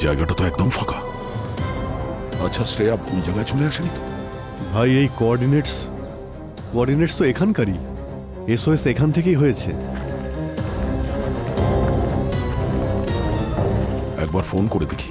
জায়গাটা তো একদম ফাঁকা। আচ্ছা, শ্রেয়া ভুল জায়গায় চলে আসেনি তো? ভাই এই কোঅর্ডিনেটস তো এখানকারই। এসওএস এখান থেকেই হয়েছে। একবার ফোন করে দেখি।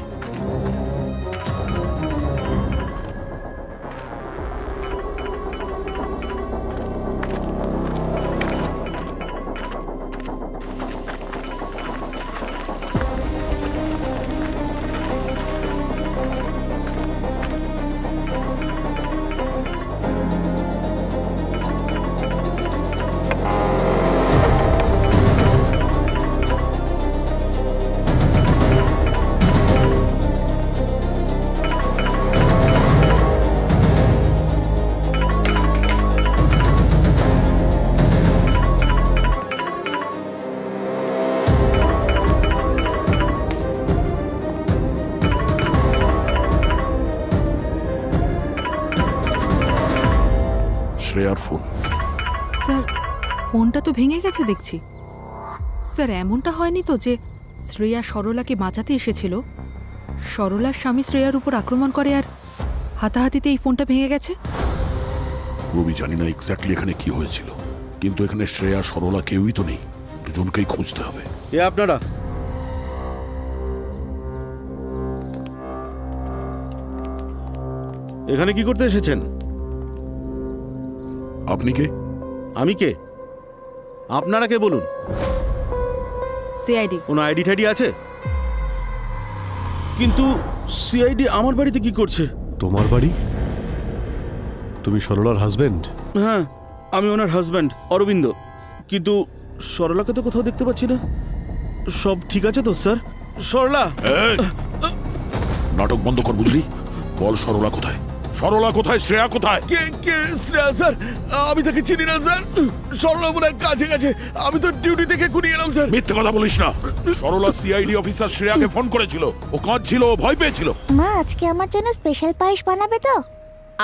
শ্রেয়ার ফোন। স্যার, ফোনটা তো ভেঙে গেছে দেখছি। স্যার, এমনটা হয়নি তো যে শ্রেয়া সরলাকে বাঁচাতে এসেছিল, সরলার স্বামী শ্রেয়ার উপর আক্রমণ করে আর হাতাহাতিতে এই ফোনটা ভেঙে গেছে? রবি, জানি না এক্স্যাক্টলি এখানে কি হয়েছিল, কিন্তু এখানে শ্রেয়া সরলা কেউই তো নেই। দুজনকেই খুঁজতে হবে। এ আপনারা এখানে কি করতে এসেছেন? আপনি কে? আমি কে? আপনারা কে বলুন? সিআইডি। কোনো আইডি ঠাইডি আছে? কিন্তু সিআইডি আমার বাড়িতে কি করছে? তোমার বাড়ি? তুমি সরলার হাজবেন্ড? হ্যাঁ, আমি ওনার হাজব্যান্ড অরবিন্দ। কিন্তু সরলাকে তো কোথাও দেখতে পাচ্ছি না। সব ঠিক আছে তো স্যার? সরলা! এই, নাটক বন্ধ কর, বুঝলি? বল, সরলা কোথায়? সরলা কোথায়? শ্রেয়া কোথায়? কে কে শ্রেয়া স্যার? আমি তাকে চিনি না স্যার। সরলা মনে হয় কাছে গেছে। আমি তো ডিউটি থেকে ঘুরিয়ে এলাম স্যার। মিথ্যে কথা বলিস না। সরলা সিআইডি অফিসার শ্রেয়াকে ফোন করেছিল। ও কাঁদছিল, ও ভয় পেয়েছিল। মা আজকে আমার জন্য স্পেশাল পায়েস বানাবে তো?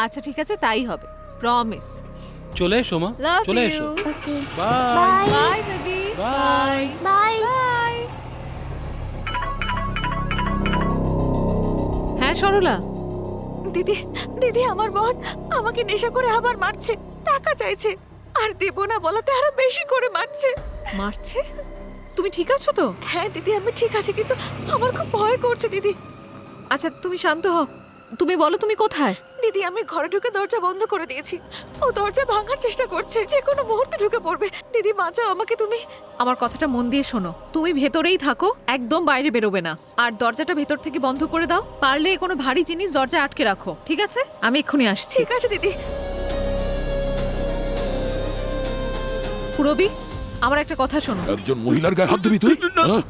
আচ্ছা ঠিক আছে, তাই হবে, প্রমিস। চলে এসো মা, চলে এসো। Okay bye bye bye baby. Bye. Bye. হ্যাঁ সরলা। দিদি দিদি, আমার বোন আমাকে নেশা করে আবার মারছে, টাকা চাইছে, আর দেব না বলাতে আরো বেশি করে মারছে। মারছে? তুমি ঠিক আছো তো? হ্যাঁ দিদি, আমি ঠিক আছি, কিন্তু আমার খুব ভয় করছে দিদি। আচ্ছা তুমি শান্ত হও, তুমি বলো তুমি কোথায়? দিদি, আমি ঘরে ঢুকে দরজা বন্ধ করে দিয়েছি। ও দরজা ভাঙার চেষ্টা করছে, যে কোনো মুহূর্তে ঢুকে পড়বে। দিদি বাঁচাও আমাকে তুমি। আমার কথাটা মন দিয়ে শোনো, তুমি ভেতরেই থাকো, একদম বাইরে বেরোবে না। আর দরজাটা ভেতর থেকে বন্ধ করে দাও, পারলে কোনো ভারী জিনিস দরজায় আটকে রাখো, ঠিক আছে? আমি এক্ষুনি আসছি। ঠিক আছে দিদি। পুরবি, আমার একটা কথা শোনো। একজন মহিলার গায়ে হাত দিবি তুই? হ্যাঁ?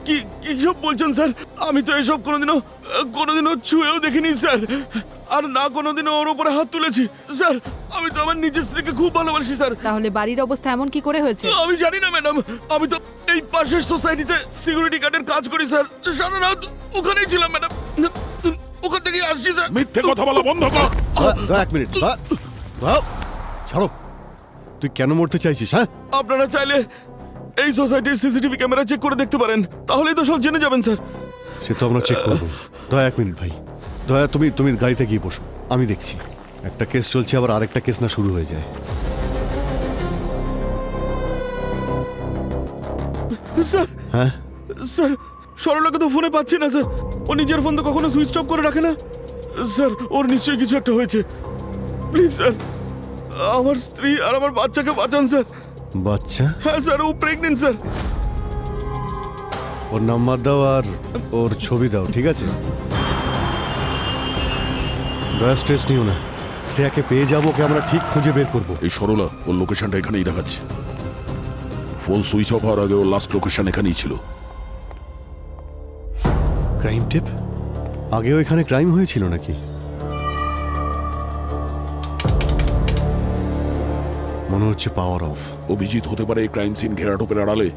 কি কি সব বলছেন স্যার? আমি তো এসব কোনোদিনও ছুঁয়েও দেখিনি স্যার। আর না কোনোদিনও ওর উপরে হাত তুলেছি স্যার। আমি তো আমার নিজের স্ত্রীকে খুব ভালোবাসি স্যার। তাহলে বাড়ির অবস্থা এমন কি করে হয়েছে? আমি জানি না ম্যাডাম। আমি তো এই পাশের সোসাইটিতে সিকিউরিটি গার্ডের কাজ করি স্যার। সারা রাত ওখানেই ছিলাম ম্যাডাম। ওখান থেকেই আসছি স্যার। মিথ্যে কথা বলা বন্ধ কর। এক মিনিট, ছাড়ো। তুই কেন মরতে চাইছিস? হ্যাঁ, আপনারা চাইলে এই সোসাইটির সিসিটিভি ক্যামেরা চেক করে দেখতে পারেন, তাহলেই তো সব জেনে যাবেন স্যার। সে তো আমরা চেক করবো। এক মিনিট ভাই, তুমি গাড়িতে গিয়ে বসো, আমি দেখছি। একটা কেস চলছে, আবার আরেকটা কেস না শুরু হয়ে যায়। স্যার, হ্যাঁ, স্যার, সরলাকে তো ফোনে পাচ্ছি না স্যার। ও নিজের ফোন তো কখনো সুইচ অফ করে রাখে না স্যার। ওর নিশ্চয়ই কিছু একটা হয়েছে। প্লিজ স্যার, আমার স্ত্রী আর আমার বাচ্চাকে বাঁচান স্যার। বাচ্চা? হ্যাঁ স্যার, ও প্রেগনেন্ট স্যার। ওর নাম্বার দাও আর ওর ছবি দাও, ঠিক আছে? দয়া স্ট্রেস নিও না, শ্রেয়াকে পেয়ে যাবো, ওকে আমরা ঠিক খুঁজে বের করবো। এই সরলা, ওর লোকেশনটা এখানেই দেখাচ্ছে। ফোন সুইচ অফ হওয়ার আগে ওর লাস্ট লোকেশন এখানেই ছিল। ক্রাইম টিপ? আগেও এখানে ক্রাইম হয়েছিল নাকি? মনে হচ্ছে পাওয়ার অফ। অভিজিৎ হতে পারে এই ক্রাইম সিন ঘেরাটোপের আড়ালে।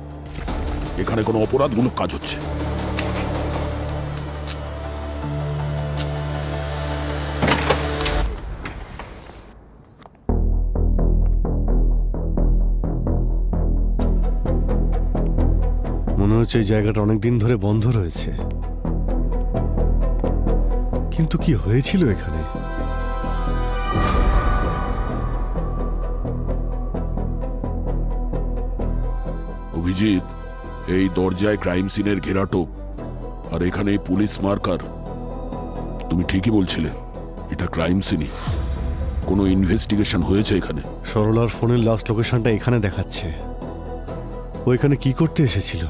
এখানে কোনো অপরাধমূলক কাজ হচ্ছে। মনে হচ্ছে এই জায়গাটা অনেকদিন ধরে বন্ধ রয়েছে। কিন্তু কি হয়েছিল এখানে? অভিজিৎ, এই দরজায় ক্রাইম সিনের ঘেরাটোপ আর এখানে এই পুলিশ মার্কার। তুমি ঠিকই বলছিলে, এটা ক্রাইম সিনই। কোনো ইনভেস্টিগেশন হয়েছে এখানে? সরলার ফোনের লাস্ট লোকেশনটা এখানে দেখাচ্ছে। ও এখানে কি করতে এসেছিল?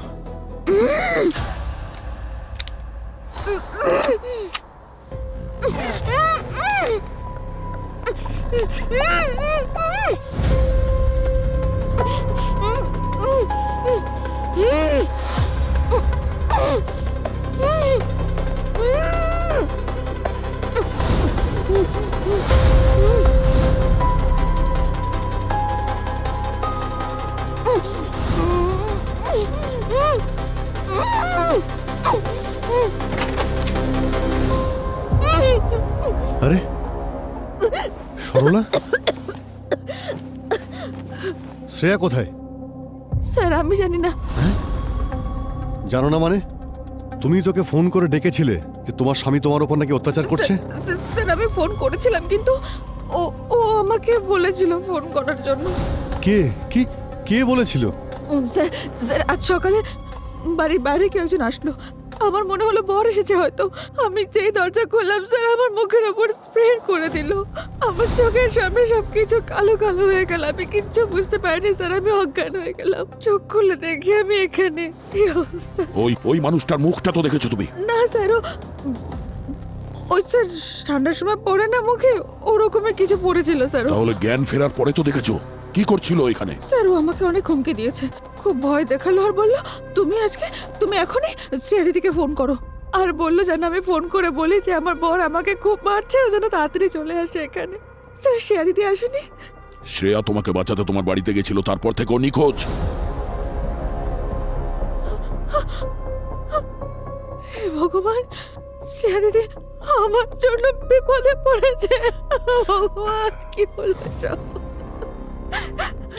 আরে সরলা, শ্রেয়া কোথায়? স্যার আমি জানি না। জানো না মানে? তুমি তোকে ফোন করে ডেকেছিলে যে তোমার স্বামী তোমার উপর নাকি অত্যাচার করছে। স্যার আমি ফোন করেছিলাম কিন্তু ও ও আমাকে বলেছিল ফোন করার জন্য। কে কি কে বলেছিল? স্যার স্যার আজ সকালে বাড়ির বাইরে কেউ একজন আসলো। আমার মনে হলো বর এসেছে হয়তো। আমি যেই দরজা খুললাম স্যার আমার মুখের ওপর স্প্রে করে দিল। আমার চোখের সামনে সবকিছু কালো কালো হয়ে গেল। আমি কিচ্ছু বুঝতে পারিনি স্যার, আমি অজ্ঞান হয়ে গেলাম। চোখ খুলে দেখি আমি এখানে। এই অবস্থা। ওই মানুষটার মুখটা তো দেখেছো তুমি? না স্যার ওই স্যার ঠান্ডার সময় পড়ে না মুখে, ওরকমের কিছু পড়েছিল স্যার। তাহলে জ্ঞান ফেরার পরে তো দেখেছো কি করছিল এখানে? স্যার ও আমাকে অনেক হুমকি দিয়েছে, খুব ভয় দেখালো আর বললো তুমি এখনই শ্রেয়া দিদিকে ফোন করো। আর বললো যেন আমি ফোন করে বলি যে আমার বর আমাকে খুব মারছে, ও যেন তাড়াতাড়ি চলে আসে এখানে। স্যার শ্রেয়া দিদি আসেনি। শ্রেয়া তোমাকে বাঁচাতে তোমার বাড়িতে গেছিল, তারপর থেকে ও নিখোঁজ। হে ভগবান, শ্রেয়া দিদি আমার জন্য বিপদে পড়েছে। ভগবান কি বলবো সব।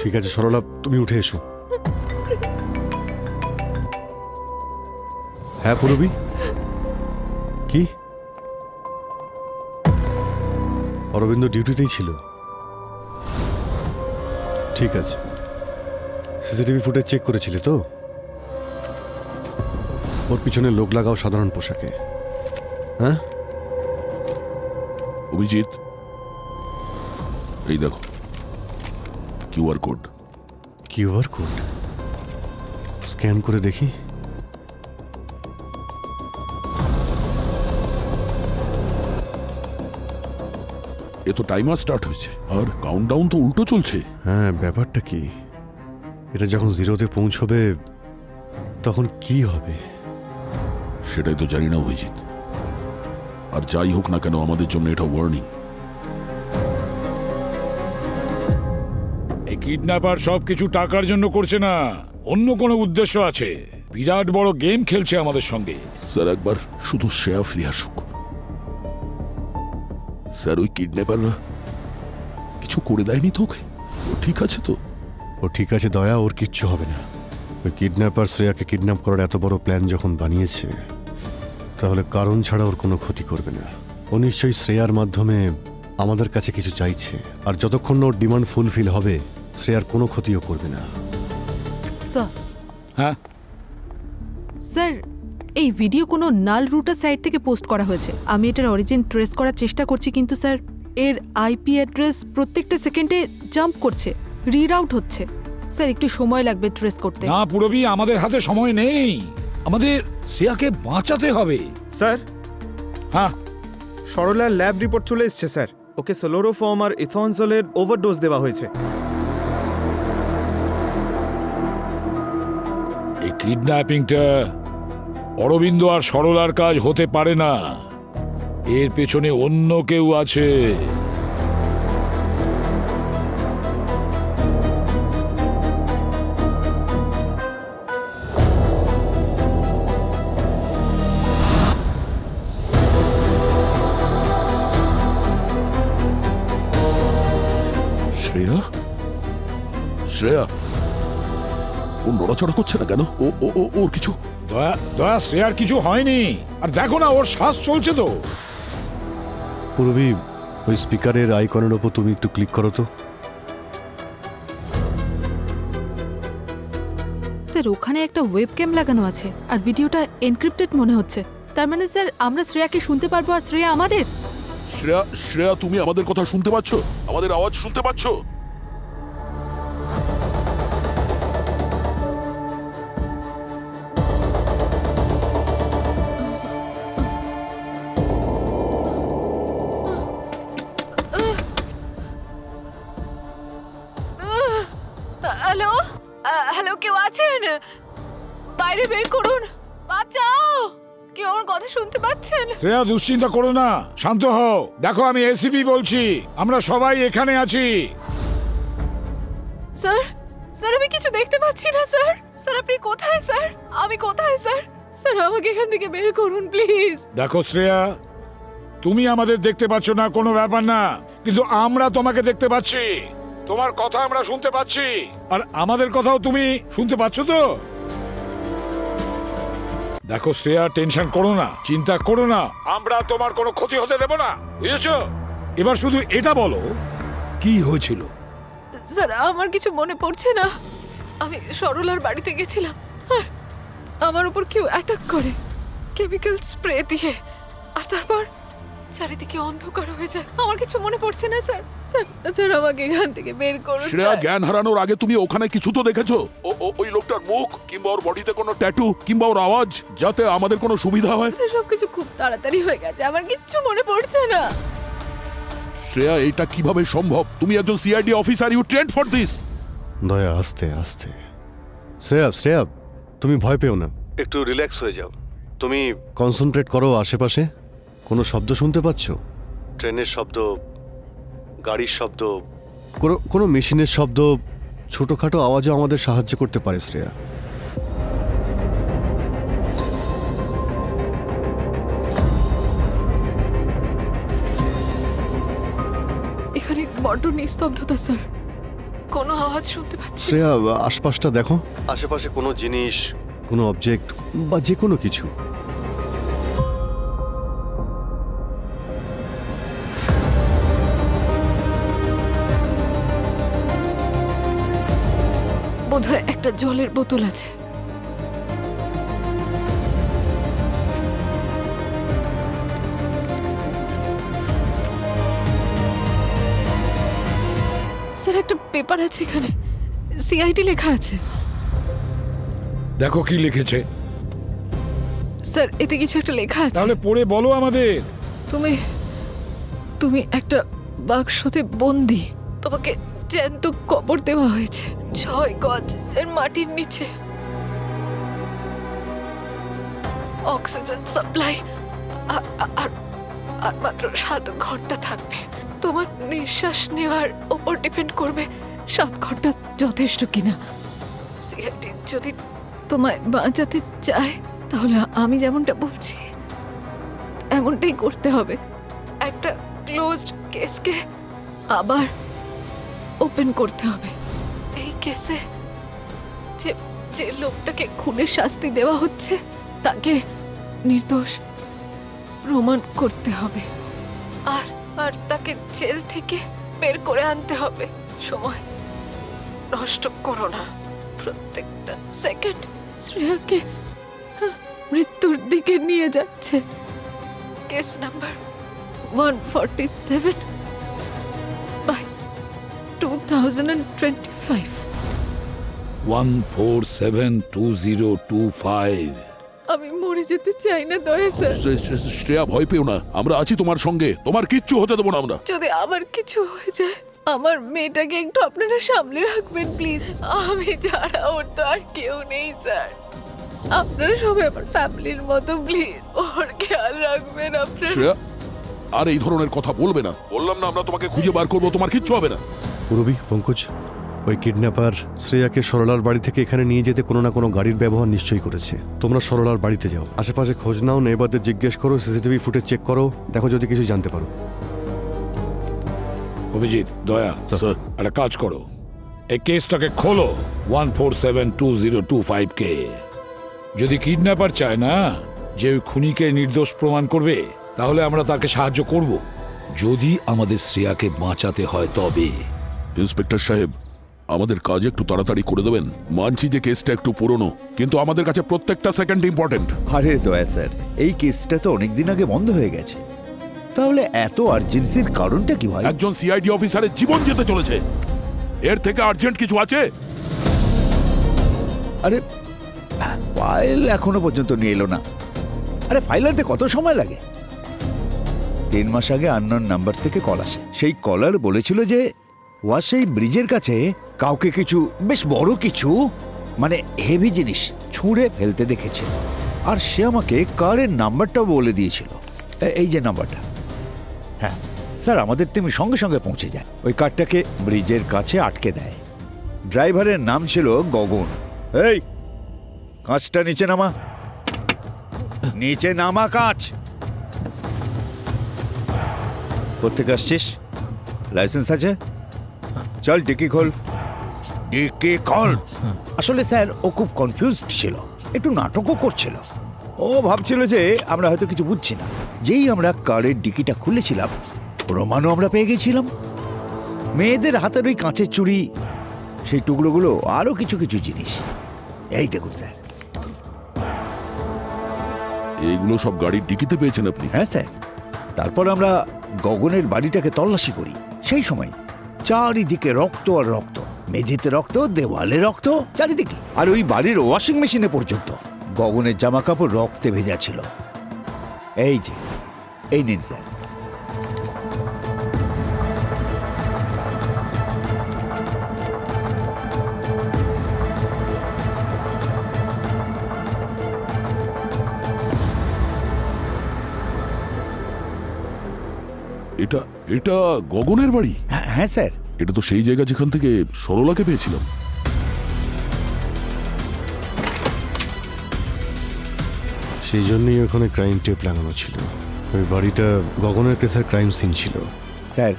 ঠিক আছে সরলা, তুমি উঠে এসো। হ্যাঁ পুরবি, কি? অরবিন্দ ডিউটিতেই ছিল? ঠিক আছে। সিসিটিভি ফুটেজ চেক করেছিলে তো? ওর পিছনে লোক লাগাও সাধারণ পোশাকে। হ্যাঁ অভিজিৎ, এই দেখো QR code. QR code scan করে দেখি। এ তো টাইমার স্টার্ট হয়েছে আর কাউন্টডাউন তো উল্টো চলছে। হ্যাঁ, ব্যাপারটা কি? এটা যখন জিরোতে পৌঁছবে তখন কি হবে? সেটাই তো জানি না অভিজিৎ। আর যাই হোক না কেন, আমাদের জন্য এটা ওয়ার্নিং। এই কিডন্যাপার সবকিছু টাকার জন্য করছে না, অন্য কোনো উদ্দেশ্য আছে। বিরাট বড় গেম খেলছে আমাদের সঙ্গে। স্যার একবার শুধু শ্রেয়া ফিরে আসুক। স্যার ওই কিডন্যাপাররা কিছু করে দেয়নি তো ওকে? ও ঠিক আছে তো? ও ঠিক আছে দয়া, ওর কিচ্ছু হবে না। ওই কিডন্যাপার শ্রেয়াকে কিডন্যাপ করার এত বড় প্ল্যান যখন বানিয়েছে, তাহলে কারণ ছাড়া ওর কোনো ক্ষতি করবে না। ও নিশ্চয়ই শ্রেয়ার মাধ্যমে আমাদের কাছে কিছু চাইছে, আর যতক্ষণ না ওর ডিমান্ড ফুলফিল হবে শ্রেয়ার কোনো ক্ষতিও করবে না। স্যার হ্যাঁ স্যার, এই ভিডিও কোনো নাল রুটার সাইট থেকে পোস্ট করা হয়েছে। আমি এটার অরিজিন ট্রেস করার চেষ্টা করছি, কিন্তু স্যার এর আইপি অ্যাড্রেস প্রত্যেকটা সেকেন্ডে জাম্প করছে, রিড আউট হচ্ছে। স্যার একটু সময় লাগবে ট্রেস করতে। না পুরবি, আমাদের হাতে সময় নেই, আমাদের শ্রেয়াকে বাঁচাতে হবে। স্যার হ্যাঁ সরলার ল্যাব রিপোর্ট চলে এসছে স্যার। ওকে সোলোরোফর্ম আর ইথনজলের ওভারডোজ দেওয়া হয়েছে। এই কিডন্যাপিংটা অরবিন্দ আর সরলার কাজ হতে পারে না, এর পেছনে অন্য কেউ আছে। শ্রেয়া, শ্রেয়া ও নড়াচড়া করছে না কেন? ও ও ও ওর কিছু? দয়া দয়া শ্রেয়ার কিছু হয়নি। আর দেখো না, ওর শ্বাস চলছে তো। পূর্বী, ওই স্পিকারের আইকনের ওপর তুমি একটু ক্লিক করো তো। স্যার ওখানে একটা ওয়েব ক্যাম লাগানো আছে আর ভিডিওটা এনক্রিপ্টেড মনে হচ্ছে। তার মানে স্যার আমরা শ্রেয়াকে শুনতে পারবো আর শ্রেয়া আমাদের। শ্রেয়া, শ্রেয়া তুমি আমাদের কথা শুনতে পাচ্ছ? আমাদের আওয়াজ শুনতে পাচ্ছ? হ্যালো, হ্যালো, কেউ আছেন? বাইরে বের করুন, বাঁচাও! কেউ আমার কথা শুনতে পাচ্ছেন? শ্রেয়া, দুশ্চিন্তা করো না, শান্ত হও। দেখো, আমি এসিপি বলছি, আমরা সবাই এখানে আছি। স্যার, স্যার আমি কিছু দেখতে পাচ্ছি না স্যার। স্যার আপনি কোথায় স্যার? আমি কোথায় স্যার? স্যার আমাকে এখান থেকে বের করুন প্লিজ। দেখো শ্রেয়া, তুমি আমাদের দেখতে পাচ্ছ না কোনো ব্যাপার না, কিন্তু আমরা তোমাকে দেখতে পাচ্ছি। তোমার কথা আমরা শুনতে পাচ্ছি, আর আমাদের কথাও তুমি শুনতে পাচ্ছ তো? দেখো শ্রেয়া, টেনশন করো না, চিন্তা করো না, আমরা তোমার কোনো ক্ষতি হতে দেব না, বুঝেছো? এবার শুধু এটা বলো, কি হয়েছিল? স্যার আমার কিছু মনে পড়ছে না। আমি সরলার বাড়িতে গেছিলাম আর আমার উপর কেউ অ্যাটাক করে কেমিক্যাল স্প্রে দিয়ে, আর তারপর চারিদিকে অন্ধকার হয়ে যায়। আমার কিছু মনে পড়ছে না স্যার। স্যার, স্যার আমাকে এখান থেকে বের করুন। শ্রেয়া, জ্ঞান হারানোর আগে তুমি ওখানে কিছু তো দেখেছো? ওই লোকটার মুখ কিংবা ওর বডিতে কোনো ট্যাটু কিংবা ওর আওয়াজ, যাতে আমাদের কোনো সুবিধা হয়? স্যার সবকিছু খুব তাড়াতাড়ি হয়ে গেছে, আমার কিচ্ছু মনে পড়ছে না। শ্রেয়া, এটা কিভাবে সম্ভব? তুমি একজন CID officer, you trained for this. Daya, আস্তে আস্তে। শ্রেয়া, শ্রেয়া, তুমি ভয় পেও না, একটু রিল্যাক্স হয়ে যাও। তুমি কনসেন্ট্রেট করো। আশেপাশে কোনো শব্দ শুনতে পাচ্ছ? ট্রেনের শব্দ, গাড়ির শব্দ, কোনো মেশিনের শব্দ, ছোটোখাটো আওয়াজও আমাদের সাহায্য করতে পারে শ্রেয়া। এখানে বড্ড নিস্তব্ধতা স্যার, কোনো আওয়াজ শুনতে পাচ্ছি না। শ্রেয়া, আশপাশটা দেখো, আশেপাশে কোনো জিনিস, কোনো অবজেক্ট বা যে কোনো কিছু। বোধহয় একটা জলের বোতল আছে। স্যার একটা পেপার আছে এখানে, সিআইডি লেখা আছে। দেখো কি লিখেছে। স্যার এতে কিছু একটা লেখা আছে। তাহলে পড়ে বলো আমাদের। তুমি তুমি একটা বাক্সতে বন্দি, তোমাকে জ্যান্ত কবর দেওয়া হয়েছে 6 গজ এর মাটির নিচে। অক্সিজেন সাপ্লাই আর মাত্র 7 ঘন্টা থাকবে। তোমার নিঃশ্বাস নেওয়ার ওপর ডিপেন্ড করবে 7 ঘন্টা যথেষ্ট কিনা। সিআইডি যদি তোমায় বাঁচাতে চায় তাহলে আমি যেমনটা বলছি এমনটাই করতে হবে। একটা ক্লোজড কেসকে আবার ওপেন করতে হবে। এই কেসে যে লোকটাকে খুনের শাস্তি দেওয়া হচ্ছে তাকে নির্দোষ প্রমাণ করতে হবে, আর তাকে জেল থেকে বের করে আনতে হবে। সময় নষ্ট করো না, প্রত্যেকটা সেকেন্ড শ্রেয়াকে মৃত্যুর দিকে নিয়ে যাচ্ছে। Case number 147 by 2025। 1472025। আমি মরে যেতে চাই না, দয়া স্যার। শ্রেয়া, ভয় পেও না, আমরা আছি তোমার সঙ্গে, তোমার কিচ্ছু হতে দেবো না আমরা। যদি আবার কিছু হয়ে যায়, আমার মেয়েটাকে একটু আপনারা সামলে রাখবেন প্লিজ। আমি ছাড়া ওর তো আর কেউ নেই স্যার। আপনারা সবাই আমার ফ্যামিলির মতো, প্লিজ ওর খেয়াল রাখবেন আপনারা। শ্রেয়া, আর এই ধরনের কথা বলবে না, বললাম না আমরা তোমাকে খুঁজে বার করবো, তোমার কিচ্ছু হবে না। পূরবী, পঙ্কজ, ওই কিডন্যাপার শ্রেয়াকে সরলার বাড়ি থেকে এখানে নিয়ে যেতে কোনো না কোনো গাড়ির ব্যবহার নিশ্চয়ই করেছে। তোমরা সরলার বাড়িতে যাও, আশেপাশে খোঁজ নাও, নেবারদের জিজ্ঞেস করো, সিসিটিভি ফুটেজ চেক করো, দেখো যদি কিছু জানতে পারো। অভিজিৎ, দয়া, স্যার, একটা কাজ করো, এই কেসটাকে খোলো 1472025 কে। যদি কিডন্যাপার চায় না যে ওই খুনিকে নির্দোষ প্রমাণ করবে, তাহলে আমরা তাকে সাহায্য করব। যদি আমাদের শ্রেয়াকে বাঁচাতে হয় তবে। ইন্সপেক্টর সাহেব, আমাদের কাজ একটু তাড়াতাড়ি করে দেবেন। মানছি যে কেসটা একটু পুরনো, কিন্তু আমাদের কাছে প্রত্যেকটা সেকেন্ড ইম্পর্টেন্ট। আরে দয়া স্যার, এই কেসটা তো অনেকদিন আগে বন্ধ হয়ে গেছে, তাহলে এত আর্জেন্সির কারণটা কি ভাই? একজন সিআইডি অফিসারের জীবন যেতে চলেছে, এর থেকে আর্জেন্ট কিছু আছে? আরে ফাইল এখনো পর্যন্ত নিয়ে এলো না। আরে ফাইল আনতে কত সময় লাগে? 3 মাস আগে আননোন নাম্বার থেকে কল আসে। সেই কলার বলেছিল যে ওয়াশাই ব্রিজের কাছে কাউকে কিছু বেশ বড় কিছু মানে হেভি জিনিস ছুঁড়ে ফেলতে দেখেছে, আর সে আমাকে কারের নাম্বারটাও বলে দিয়েছিল। এই যে নাম্বারটা। হ্যাঁ স্যার, আমাদের টিম সঙ্গে সঙ্গে পৌঁছে যায়, ওই কারটাকে ব্রিজের কাছে আটকে দেয়। ড্রাইভারের নাম ছিল গগন। এই কাঁচটা নিচে নামা, নিচে নামা কাঁচ। কোত্থেকে আসছিস? লাইসেন্স আছে? চল ডিকি খোল, ডিকি খোল। আসলে স্যার ও খুব কনফিউজড ছিল, একটু নাটকও করছিল। ও ভাবছিল যে আমরা হয়তো কিছু বুঝছি না। যেই আমরা কারের ডিকিটা খুলেছিলাম, প্রমাণও আমরা পেয়ে গেছিলাম। মেয়েদের হাতের ওই কাঁচের চুড়ি, সেই টুকরোগুলো, আরও কিছু কিছু জিনিস। এই দেখুন স্যার। এইগুলো সব গাড়ির ডিকিতে পেয়েছেন আপনি? হ্যাঁ স্যার। তারপর আমরা গগনের বাড়িটাকে তল্লাশি করি। সেই সময় চারিদিকে রক্ত আর রক্ত, মেঝেতে রক্ত, দেওয়ালে রক্ত, চারিদিকে। আর ওই বাড়ির ওয়াশিং মেশিনে পর্যন্ত গগনের জামা কাপড় রক্তে ভেজা ছিল। এই যে, এই নিন স্যার। এটা এটা গগনের বাড়ি? হ্যাঁ স্যার। এটা তো সেই জায়গা যেখান থেকে সরলাকে পেয়েছিলাম। সেই জন্যই ওখানে ক্রাইম টেপ লাগানো ছিল। ওই বাড়িটা গগনের কেসের ক্রাইম সিন ছিল। স্যার,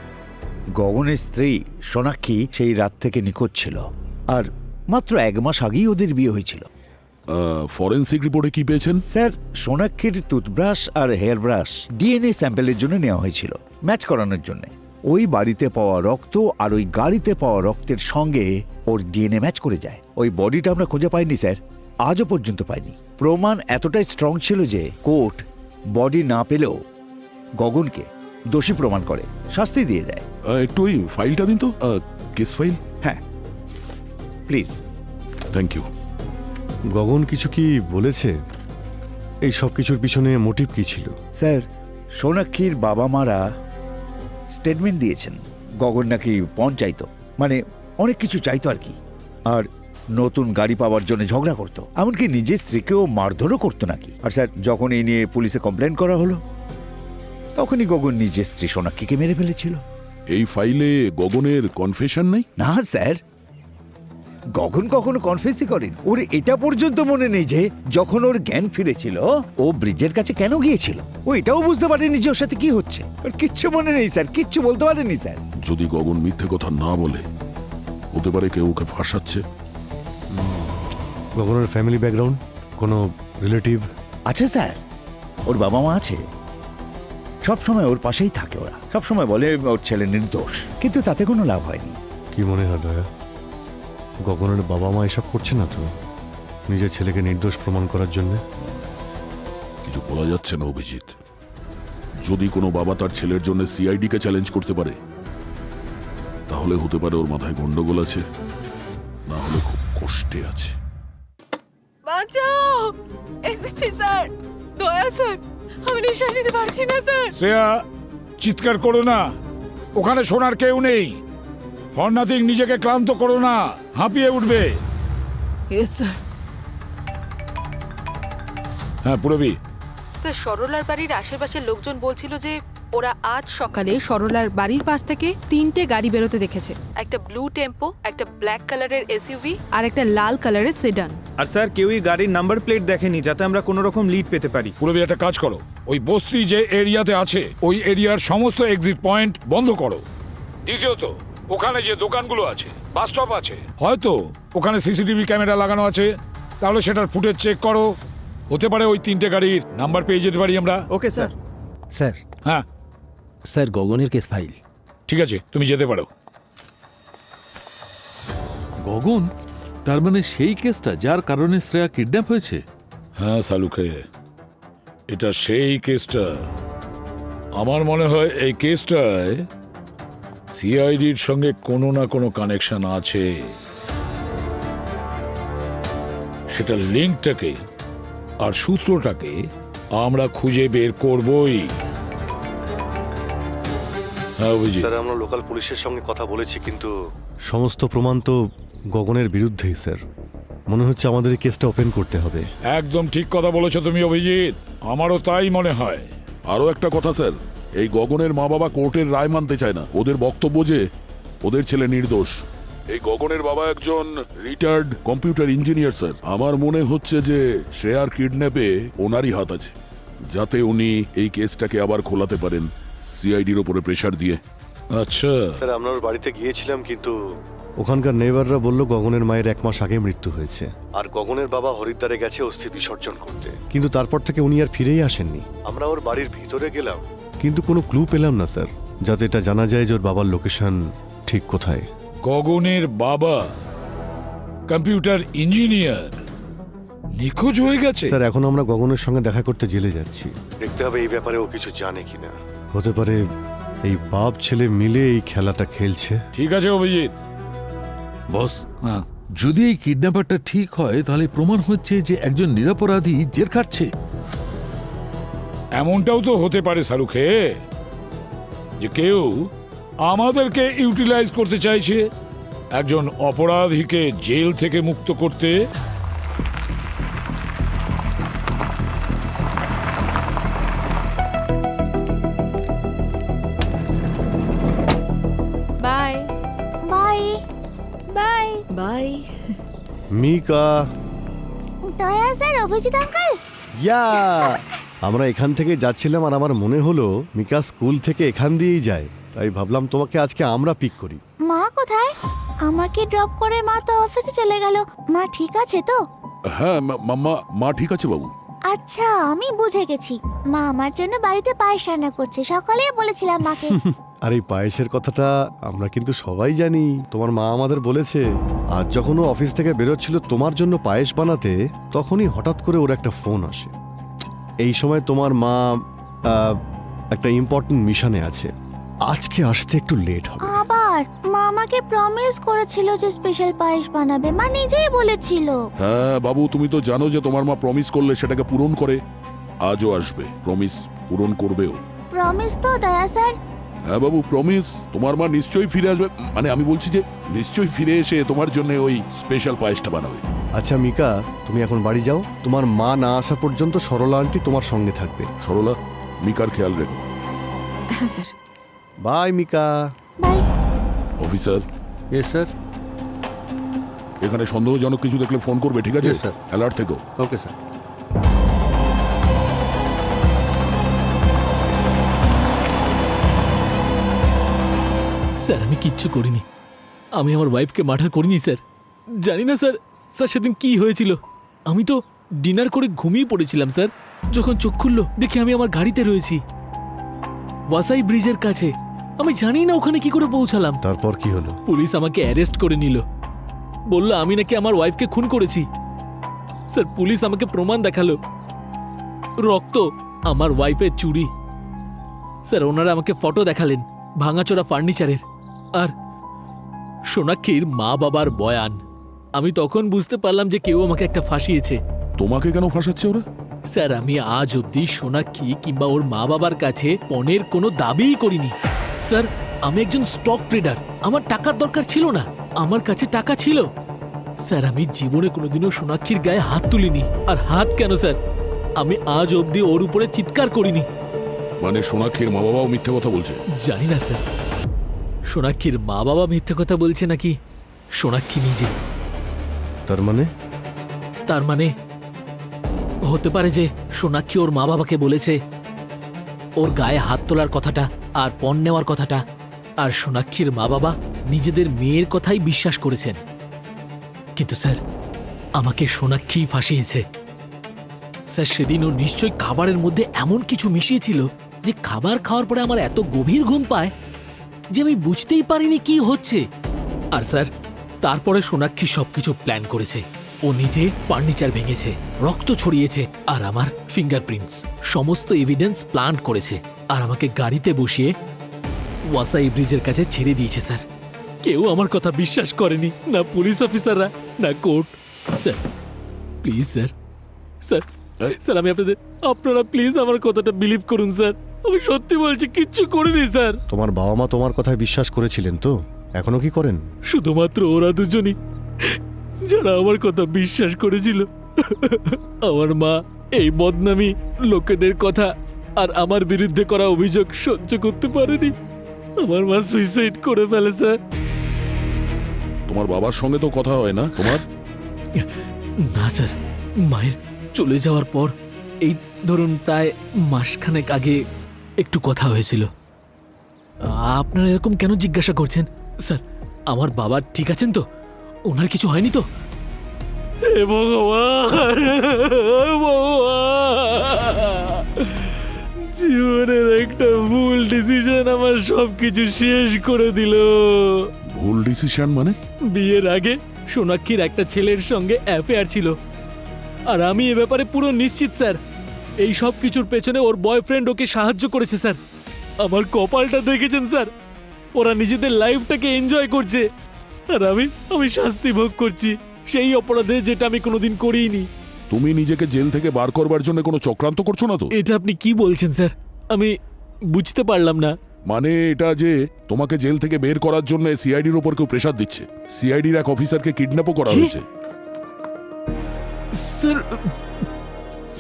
গগনের স্ত্রী সোনাক্ষী সেই রাত থেকে নিখোঁজ ছিল, আর মাত্র 1 মাস আগেই ওদের বিয়ে হয়েছিল। ফরেন্সিক রিপোর্টে কি পেয়েছেন? স্যার, সোনাক্ষীর টুথব্রাশ আর হেয়ার ব্রাশ ডিএনএ স্যাম্পেলের জন্য নেওয়া হয়েছিল, ম্যাচ করানোর জন্য। ওই বাড়িতে পাওয়া রক্ত আর ওই গাড়িতে পাওয়া রক্তের সঙ্গে ওর ডিএনএ ম্যাচ করে যায়। ওই বডিটা আমরা খুঁজে পাইনি স্যার, আজও পর্যন্ত পাইনি। প্রমাণ এতটাই স্ট্রং ছিল যে কোর্ট বডি না পেলেও গগনকে দোষী প্রমাণ করে শাস্তি দিয়ে দেয়। একটু ওই ফাইলটা দিন তো, কেস ফাইল। হ্যাঁ প্লিজ। Thank you. গগন কিছু কি বলেছে? এই সব কিছুর পিছনে মোটিভ কি ছিল? স্যার, সোনাক্ষীর বাবা মারা স্টেটমেন্ট দিয়েছেন গগন নাকি পণ চাইতো, মানে অনেক কিছু চাইতো আর কি। আর নতুন গাড়ি পাওয়ার জন্য ঝগড়া করতো, এমনকি নিজের স্ত্রীকেও মারধরও করতো নাকি। আর স্যার, যখন এই নিয়ে পুলিশে কমপ্লেন করা হলো, তখনই গগন নিজের স্ত্রী সোনাক্ষীকে মেরে ফেলেছিল। এই ফাইলে গগনের কনফেশন নেই? না স্যার, গগন কখনো কনফেসই করেন। ওর এটা পর্যন্ত মনে নেই যে যখন ওর জ্ঞান ফিরেছিল ও ব্রিজের কাছে কেন গিয়েছিল। ও এটাও বুঝতে পারেনি যে ওর সাথে কি হচ্ছে। ওর কিচ্ছু মনে নেই স্যার, কিচ্ছু বলতে পারেনি স্যার। যদি গগন মিথ্যে কথা না বলে, হতে পারে কেউ ওকে ফাঁসাচ্ছে। গগনের ফ্যামিলি ব্যাকগ্রাউন্ড, কোনো রিলেটিভ? আচ্ছা স্যার, ওর বাবা মা আছে, সবসময় ওর পাশেই থাকে। ওরা সবসময় বলে ওর ছেলে নির্দোষ, কিন্তু তাতে কোনো লাভ হয়নি। কি মনে হয় দয়া, গগনের বাবা মা এসব করছে না তো নিজের ছেলেকে নির্দোষ প্রমাণ করার জন্য? কিছু বলা যাচ্ছে না অভিজিৎ। যদি কোনো বাবা তার ছেলের জন্য সিআইডি কে চ্যালেঞ্জ করতে পারে, তাহলে হতে পারে ওর মাথায় গন্ডগোল আছে, না হলে খুব কষ্টে আছে। বাঁচাও এসপি স্যার, দয়া স্যার, আমি নিঃশ্বাস নিতে পারছি না স্যার। শ্রেয়া, চিৎকার করো না, ওখানে শোনার কেউ নেই। ফর নাথিং নিজেকে ক্লান্ত করো না, হাঁপিয়ে উঠবে। Yes sir. হ্যাঁ পুরবি। স্যার, সরলার বাড়ির আশেপাশের লোকজন বলছিল যে ওরা আজ সকালে সরলার বাড়ির পাশ থেকে 3টে গাড়ি বেরোতে দেখেছে। একটা ব্লু টেম্পো, একটা ব্ল্যাক কালারের এসইউভি আর একটা লাল কালারের সেডান। আর স্যার, কেউই গাড়ির নাম্বার প্লেট দেখেনি, যাতে আমরা কোনো রকম লিড পেতে পারি। পুরবি, একটা কাজ করো, ওই বস্তি যে এরিয়াতে আছে ওই এরিয়ার সমস্ত এক্সিট পয়েন্ট বন্ধ করো। দ্বিতীয়ত, ওখানে যে দোকানগুলো আছে, বাস স্টপ আছে, হয়তো ওখানে সিসিটিভি ক্যামেরা লাগানো আছে, তাহলে সেটার ফুটেজ চেক করো। হতে পারে ওই 3টে গাড়ির নাম্বার পেয়ে যেতে পারি আমরা। Okay sir. স্যার, হ্যাঁ স্যার গগনের কেস ফাইল। ঠিক আছে, তুমি যেতে পারো। গগন, তার মানে সেই কেসটা যার কারণে শ্রেয়া কিডন্যাপ হয়েছে? হ্যাঁ সালুখে, এটা সেই কেসটা। আমার মনে হয় এই কেসটায় সিআইডির সঙ্গে কোনো না কোনো কানেকশন আছে। সেটা লিঙ্কটাকে আর সূত্রটাকে আমরা খুঁজে বের করবই। হ্যাঁ অভিজিৎ, স্যার আমরা লোকাল পুলিশের সঙ্গে কথা বলেছি, কিন্তু সমস্ত প্রমাণ তো গগনের বিরুদ্ধেই স্যার। মনে হচ্ছে আমাদের এই কেসটা ওপেন করতে হবে। একদম ঠিক কথা বলেছো তুমি অভিজিৎ, আমারও তাই মনে হয়। আরও একটা কথা স্যার, এই গগনের মা বাবা কোর্টের রায় মানতে চায় না। ওদের বক্তব্য যে ওদের ছেলে নির্দোষ। এই গগনের বাবা একজন রিটায়ার্ড কম্পিউটার ইঞ্জিনিয়ার স্যার। আমার মনে হচ্ছে যে শ্রেয়ার কিডন্যাপে ওনারই হাত আছে, যাতে উনি এই কেসটাকে আবার খোলাতে পারেন সিআইডির ওপরে প্রেশার দিয়ে। আচ্ছা, স্যার আমরা ওর বাড়িতে গিয়েছিলাম, কিন্তু ওখানকার নেইবাররা বলল গগনের মায়ের 1 মাস আগে মৃত্যু হয়েছে, আর গগনের বাবা হরিদ্বারে গেছে অস্থি বিসর্জন করতে। কিন্তু তারপর থেকে উনি আর ফিরেই আসেননি। আমরা ওর বাড়ির ভিতরে গেলাম, কিন্তু কোনো ক্লু পেলাম না স্যার, যাতে এটা জানা যায় যে ওর বাবার লোকেশন ঠিক কোথায়। গগনের বাবা কম্পিউটার ইঞ্জিনিয়ার নিখোঁজ হয়ে গেছে। স্যার এখন আমরা গগনের সঙ্গে দেখা করতে জেলে যাচ্ছি। দেখতে হবে এই ব্যাপারে ও কিছু জানে কিনা। হতে পারে এই বাপ ছেলে মিলে এই খেলাটা খেলছে। ঠিক আছে অভিজিৎ। বস, যদি এই কিডন্যাপারটা ঠিক হয় তাহলে প্রমাণ হচ্ছে যে একজন নিরপরাধী জেল খাটছে। এমনটাও তো হতে পারে শাহরুখে, যে কেউ আমাদেরকে ইউটিলাইজ করতে চাইছে একজন অপরাধীকে জেল থেকে মুক্ত করতে। Bye bye. Bye bye. Mika, Daya sir, Abhijit uncle. ইয়া আমরা এখান থেকে যাচ্ছিলাম আর আমার মনে হলো মিকা স্কুল থেকে এখান দিয়েই যায়, তাই ভাবলাম তোমাকে আজকে আমরা পিক করি। মা কোথায়? আমাকে ড্রপ করে মা তো অফিসে চলে গেল। মা ঠিক আছে তো? হ্যাঁ মা ঠিক আছে বাবু। আচ্ছা, আমি বুঝে গেছি। মা আমার জন্য বাড়িতে পায়েস রান্না করছে, সকালেই বলেছিলাম মাকে। আর এই পায়েসের কথাটা আমরা কিন্তু সবাই জানি, তোমার মা আমাদের বলেছে। আজ যখন ও অফিস থেকে বেরোচ্ছিল তোমার জন্য পায়েস বানাতে, তখনই হঠাৎ করে ওর একটা ফোন আসে। এই সময় তোমার মা একটা ইম্পর্টেন্ট মিশনে আছে, আজকে আসতে একটু লেট হবে। আবার মা আমাকে প্রমিস করেছিল যে স্পেশাল পায়েস বানাবে, মা নিজেই বলেছিল। হ্যাঁ বাবু, তুমি তো জানো যে তোমার মা প্রমিস করলে সেটাকে পূরণ করে। আজও আসবে, প্রমিস পূরণ করবেও। প্রমিস তো দয়া স্যার। হ্যাঁ বাবু, প্রমিস। তোমার মা নিশ্চয়ই ফিরে আসবে, মানে আমি বলছি যে নিশ্চয়ই ফিরে এসে তোমার জন্য ওই স্পেশাল পায়েসটা বানাবে। আচ্ছা মিকা, তুমি এখন বাড়ি যাও, তোমার মা না আসা পর্যন্ত সরলা আন্টি তোমার সঙ্গে থাকবে। সরলা, মিকার খেয়াল রেখো। হ্যাঁ sir. Bye Mika. Bye. Officer, yes sir. এখানে সন্দেহজনক কিছু দেখলে ফোন করবে, ঠিক আছে? Yes, sir. অ্যালার্ট থেকো। Okay sir. স্যার আমি কিচ্ছু করিনি, আমি আমার ওয়াইফকে মার্ডার করিনি স্যার। জানি না স্যার, সেদিন কি হয়েছিল। আমি তো ডিনার করে ঘুমিয়ে পড়েছিলাম স্যার। যখন চোখ খুললো দেখি আমি আমার গাড়িতে রয়েছি ওয়াসাই ব্রিজের কাছে। আমি জানি না ওখানে কি করে পৌঁছালাম। তারপর কি হলো? পুলিশ আমাকে অ্যারেস্ট করে নিল, বলল আমি নাকি আমার ওয়াইফকে খুন করেছি। স্যার পুলিশ আমাকে প্রমাণ দেখালো, রক্ত, আমার ওয়াইফের চুড়ি। স্যার ওনারা আমাকে ফটো দেখালেন ভাঙাচোরা ফার্নিচারের, আর সোনাক্ষীর মা বাবার বয়ান। আমি তখন বুঝতে পারলাম যে কেউ আমাকে একটা ফাঁসিয়েছে। তোমাকে কেন ফাঁসাচ্ছে ওরা? স্যার আমি আজ অবধি সোনাক্ষী কিংবা ওর মা বাবার কাছে পণের কোনো দাবিই করিনি। স্যার আমি একজন স্টক ট্রেডার, আমার টাকার দরকার ছিল না, আমার কাছে টাকা ছিল। স্যার আমি জীবনে কোনোদিনও সোনাক্ষীর গায়ে হাত তুলিনি। আর হাত কেন স্যার, আমি আজ অবধি ওর উপরে চিৎকার করিনি। মানে সোনাক্ষীর মা বাবাও মিথ্যে কথা বলছে? জানি না স্যার, সোনাক্ষীর মা বাবা মিথ্যে কথা বলছে নাকি সোনাক্ষী নিজে। তার মানে হতে পারে যে সোনাক্ষী ওর মা বাবাকে বলেছে ওর গায়ে হাত তোলার কথাটা আর পণ নেওয়ার কথাটা, আর সোনাক্ষীর মা বাবা নিজেদের মেয়ের কথাই বিশ্বাস করেছেন। কিন্তু স্যার আমাকে সোনাক্ষী ফাঁসিয়েছে। স্যার সেদিন ও নিশ্চয়ই খাবারের মধ্যে এমন কিছু মিশিয়েছিল যে খাবার খাওয়ার পরে আমার এত গভীর ঘুম পায় যে আমি বুঝতেই পারিনি কি হচ্ছে। আর স্যার তারপরে সোনাক্ষী সবকিছু প্ল্যান করেছে। ও নিজে ফার্নিচার ভেঙেছে, রক্ত ছড়িয়েছে, আর আমার ফিঙ্গারপ্রিন্টস সমস্ত এভিডেন্স প্ল্যান করেছে, আর আমাকে গাড়িতে বসিয়ে ওয়াসাই ব্রিজের কাছে ছেড়ে দিয়েছে। স্যার কেউ আমার কথা বিশ্বাস করেনি, না পুলিশ অফিসাররা না court. Sir please sir, sir sir আমি আপনারা প্লিজ আমার কথাটা বিলিভ করুন স্যার। আমি সত্যি বলছি, কিচ্ছু করিনি স্যার। তোমার বাবা মা তোমার কথায় বিশ্বাস করেছিলেন তো? এখনো কি করেন? শুধুমাত্র ওরা দুজনই যারা আমার কথা বিশ্বাস করেছিল। আমার মা এই বদনামি, লোকেদের কথা আর আমার বিরুদ্ধে করা অভিযোগ সহ্য করতে পারেনি। আমার মা সুইসাইড করে ফেলে স্যার। তোমার বাবার সঙ্গে তো কথা হয় না তোমার? না স্যার, মায়ের চলে যাওয়ার পর এই ধরুন প্রায় মাসখানেক আগে একটু কথা হয়েছিল। আপনারা এরকম কেন জিজ্ঞাসা করছেন? স্যার আমার বাবা ঠিক আছেন তো? ওনার কিছু হয়নি তো? হে ভগবান, জীবনের একটা ভুল ডিসিশন আমার সবকিছু শেষ করে দিল। ভুল ডিসিশন মানে? বিয়ের আগে সোনাক্ষীর একটা ছেলের সঙ্গে অ্যাফেয়ার ছিল, আর আমি এ ব্যাপারে পুরো নিশ্চিত স্যার। এই সব কিছুর পেছনে ওর বয়ফ্রেন্ড ওকে সাহায্য করেছে স্যার। আমার কপালটা দেখেছেন স্যার, ওরা নিজেদের লাইফটাকে এনজয় করছে, আর আমি শাস্তি ভোগ করছি সেই অপরাধে যেটা আমি কোনোদিন করিনি। তুমি নিজেকে জেল থেকে বার করবার জন্য কোনো চক্রান্ত করছো না তো? এটা আপনি কি বলছেন স্যার? আমি বুঝতে পারলাম না। মানে এটা যে তোমাকে জেল থেকে বের করার জন্য সিআইডির উপর কেউ প্রেসার দিচ্ছে। সিআইডির এক অফিসারকে কিডন্যাপও করা কি? হয়েছে। স্যার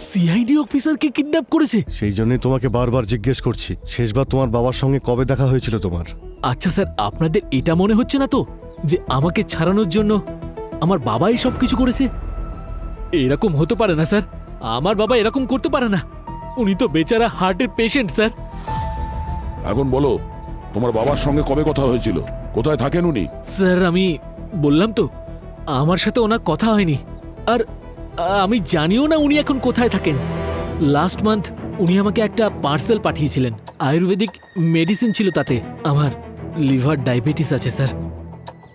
সিআইডি অফিসারকে কিডন্যাপ করেছে? সেই জন্যই তোমাকে বারবার জিজ্ঞেস করছি, শেষবার তোমার বাবার সঙ্গে কবে দেখা হয়েছিল তোমার? আচ্ছা স্যার, আপনাদের এটা মনে হচ্ছে না তো যে আমাকে ছাড়ানোর জন্য আমার বাবাই সব কিছু করেছে? এরকম হতে পারে না স্যার, আমার বাবা এরকম করতে পারে না। উনি তো বেচারা হার্টের পেশেন্ট স্যার। এখন বলো, তোমার বাবার সঙ্গে কবে কথা হয়েছিল? কোথায় থাকেন উনি? স্যার আমি বললাম তো, আমার সাথে ওনার কথা হয়নি, আর আমি জানিও না উনি এখন কোথায় থাকেন। লাস্ট মান্থ উনি আমাকে একটা পার্সেল পাঠিয়েছিলেন, আয়ুর্বেদিক মেডিসিন ছিল তাতে। আমার লিভার ডায়াবেটিস আছে স্যার,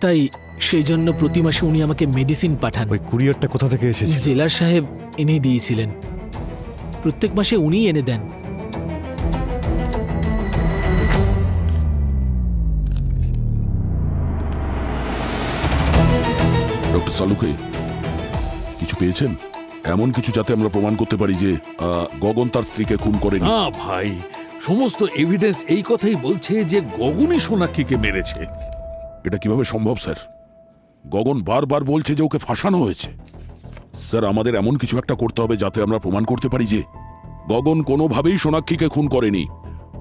তাই সেই জন্য প্রতি মাসে উনি আমাকে মেডিসিন পাঠান। ওই কুরিয়ারটা কোথা থেকে এসেছে? জেলার সাহেব এনে দিয়েছিলেন, প্রত্যেক মাসে উনিই এনে দেন। ডক্টর সালুকে কিছু পেয়েছেন? এমন কিছু যাতে আমরা প্রমাণ করতে পারি যে গগন তার স্ত্রীকে খুন করেনি? না ভাই, সমস্ত এভিডেন্স এই কথাই বলছে যে গগনই সোনাক্ষীকে মেরেছে। এটা কিভাবে সম্ভব স্যার? গগন বারবার বলছে যে ওকে ফাঁসানো হয়েছে। স্যার আমাদের এমন কিছু একটা করতে হবে যাতে আমরা প্রমাণ করতে পারি যে গগন কোনোভাবেই সোনাক্ষীকে খুন করেনি।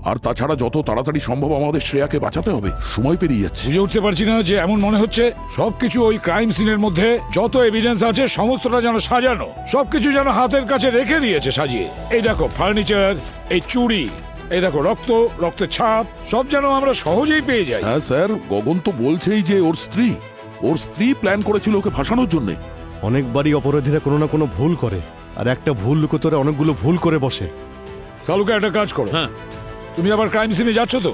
আর তাছাড়া যত তাড়াতাড়ি সম্ভব আমাদের শ্রেয়াকে বাঁচাতে হবে, সময় পেরিয়ে যাচ্ছে। বুঝে উঠতে পারছি না যে এমন মনে হচ্ছে সবকিছু ওই ক্রাইম সিনের মধ্যে যত এভিডেন্স আছে সমস্তটা যেন সাজানো, সবকিছু যেন হাতের কাছে রেখে দিয়েছে সাজিয়ে। এই দেখো ফার্নিচার, এই চুড়ি, এই দেখো রক্তের ছাপ, সব যেন আমরা সহজেই পেয়ে যাই। হ্যাঁ স্যার, গগন তো বলছেই যে ওর স্ত্রী প্ল্যান করেছিল ওকে ফাঁসানোর জন্য। অনেকবারই অপরাধীরা কোনো না কোনো ভুল করে, আর একটা ভুল লুকোতে ওরা অনেকগুলো ভুল করে বসে। সালুকে একটা কাজ করো, হ্যাঁ তুমি আবার ক্রাইম সিনে যাচ্ছ তো,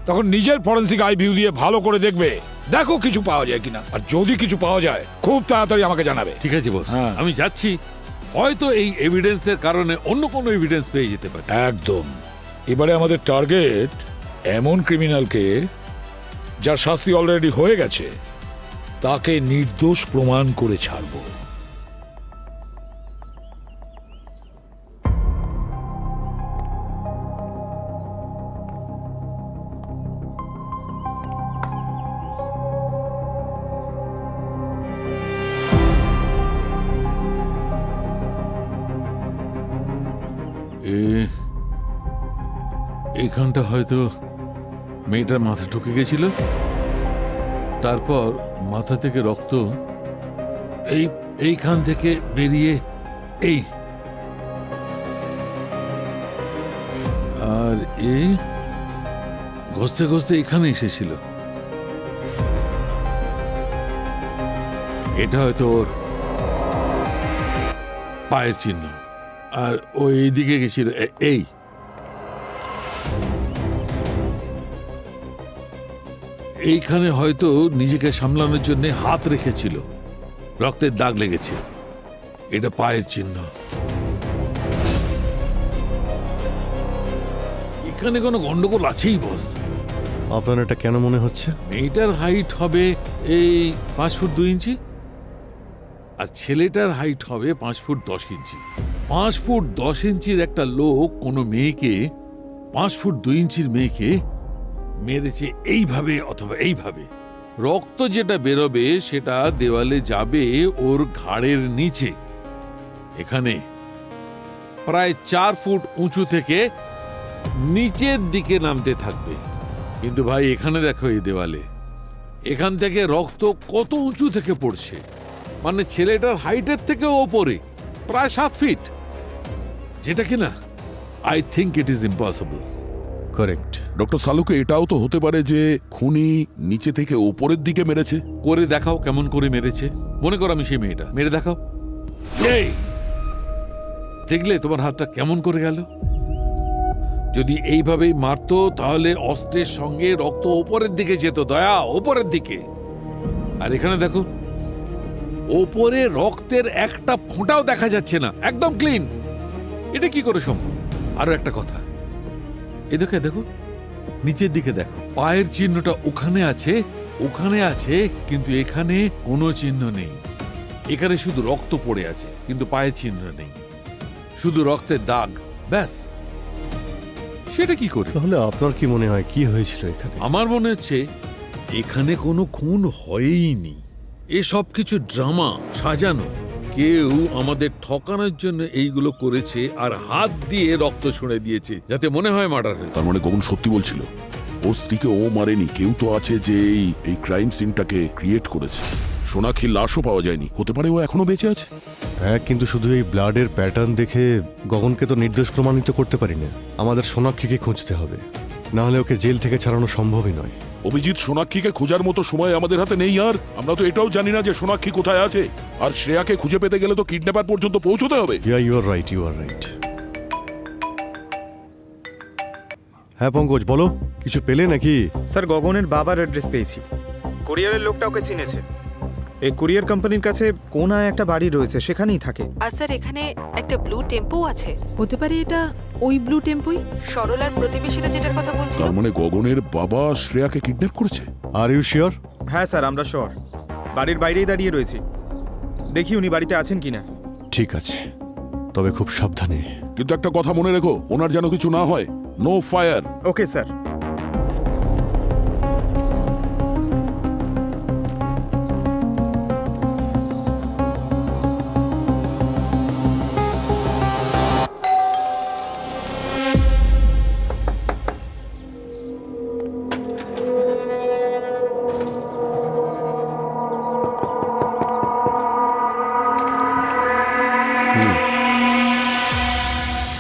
তখন নিজের ফরেন্সিক আই ভিউ দিয়ে ভালো করে দেখবে, দেখো কিছু পাওয়া যায় কিনা। আর যদি কিছু পাওয়া যায় খুব তাড়াতাড়ি আমাকে জানাবে। ঠিক আছে বস, হ্যাঁ। আমি যাচ্ছি। হয়তো এই এভিডেন্সের কারণে অন্য কোনো এভিডেন্স পেয়ে যেতে পারে। একদম। এবারে আমাদের টার্গেট এমন ক্রিমিনালকে যার শাস্তি অলরেডি হয়ে গেছে, তাকে নির্দোষ প্রমাণ করে ছাড়বো। এইখানটা হয়তো মেয়েটার মাথা ঢুকে গেছিল, তারপর মাথা থেকে রক্ত এইখান থেকে বেরিয়ে এই, আর এই ঘষতে ঘষতে এখানে এসেছিল। এটা হয়তো ওর পায়ের চিহ্ন, আর ও এইদিকে গেছিল এই। এইখানে হয়তো নিজেকে সামলানোর জন্য হাত রেখেছিল, রক্তের দাগ লেগেছে। এটা পায়ের চিহ্ন। এখানে কোনো গন্ডগোল আছেই বস। আপনার এটা কেন মনে হচ্ছে? মেয়েটার হাইট হবে এই 5 ফুট 2 ইঞ্চি, আর ছেলেটার হাইট হবে 5 ফুট 10 ইঞ্চি। 5 ফুট 10 ইঞ্চির একটা লোক কোনো মেয়েকে, 5 ফুট 2 ইঞ্চির মেয়েকে মেরেছে এইভাবে অথবা এইভাবে। রক্ত যেটা বেরোবে সেটা দেওয়ালে যাবে ওর ঘাড়ের নিচে, এখানে প্রায় 4 ফুট উঁচু থেকে নিচের দিকে নামতে থাকবে। কিন্তু ভাই এখানে দেখো, এই দেওয়ালে এখান থেকে রক্ত কত উঁচু থেকে পড়ছে, মানে ছেলেটার হাইটের থেকে ওপরে প্রায় 7 ফিট, যেটা কিনা I think it is impossible. Correct. Doctor Salunke এটাও তো হতে পারে যে খুনি নিচে থেকে ওপরের দিকে মেরেছে। করে দেখাও কেমন করে মেরেছে। মনে করো আমি সেই মেয়েটা, মেরে দেখাও। এই দেখলে তোমার হাতটা কেমন করে গেল? যদি এইভাবেই মারতো তাহলে অস্ত্রের সঙ্গে রক্ত ওপরের দিকে যেত, দয়া ওপরের দিকে। আর এখানে দেখো, ওপরে রক্তের একটা ফোঁটাও দেখা যাচ্ছে না, একদম ক্লিন। এটা কি করে সম্ভব? আরো একটা কথা, এদিকে দেখো, নিচের দিকে দেখো, পায়ের চিহ্নটা ওখানে আছে, ওখানে আছে, কিন্তু এখানে কোনো চিহ্ন নেই। এখানে শুধু রক্ত পড়ে আছে, কিন্তু পায়ের চিহ্ন নেই, শুধু রক্তের দাগ, ব্যাস। সেটা কি করে? তাহলে আপনার কি মনে হয় কি হয়েছিল এখানে? আমার মনে হচ্ছে এখানে কোনো খুন হয়ইনি, এসব কিছু ড্রামা সাজানো। কেউ আমাদের ঠকানোর জন্য এইগুলো করেছে আর হাত দিয়ে রক্ত ছুঁড়ে দিয়েছে, যাতে মনে হয় মার্ডার হয়েছে। তার মানে গগন সত্যি বলছিল, ওর স্ত্রীকে ও মারেনি, কেউ তো আছে যে এই ক্রাইম সিনটাকে ক্রিয়েট করেছে। সোনাক্ষীর লাশও পাওয়া যায়নি, হতে পারে ও এখনো বেঁচে আছে। হ্যাঁ, কিন্তু শুধু এই ব্লাডের প্যাটার্ন দেখে গগনকে তো নির্দোষ প্রমাণিত করতে পারি না। আমাদের সোনাক্ষীকে খুঁজতে হবে, না হলে ওকে জেল থেকে ছাড়ানো সম্ভবই নয়। অভিজিৎ, সোনাক্ষীকে খোঁজার মতো সময় আমাদের হাতে নেই, আর আমরা তো এটাও জানি না যে সোনাক্ষী কোথায় আছে। আর শ্রেয়াকে খুঁজে পেতে গেলে তো কিডন্যাপার পর্যন্ত পৌঁছতে হবে। You are right, you are right. হ্যাঁ পঙ্কজ, বলো, কিছু পেলে নাকি? স্যার, গগনের বাবার অ্যাড্রেস পেয়েছি। কুরিয়ারের লোকটা ওকে চিনেছে। এই কুরিয়ার কোম্পানির কাছে কোনায় একটা বাড়ি রয়েছে, সেখানেই থাকে। আর স্যার এখানে একটা ব্লু টেম্পো আছে, হতে পারে এটা ওই ব্লু টেম্পোই সরলার প্রতিবেশীরা যেটার কথা বলছিল। তার মানে গগনের বাবা শ্রেয়াকে কিডন্যাপ করেছে। Are you sure? হ্যাঁ স্যার, আমরা শিওর। বাড়ির বাইরেই দাঁড়িয়ে রয়েছি, দেখি উনি বাড়িতে আছেন কিনা। ঠিক আছে, তবে খুব সাবধানে। কিন্তু একটা কথা মনে রেখো, ওনার যেন কিছু না হয়। No fire. Okay sir.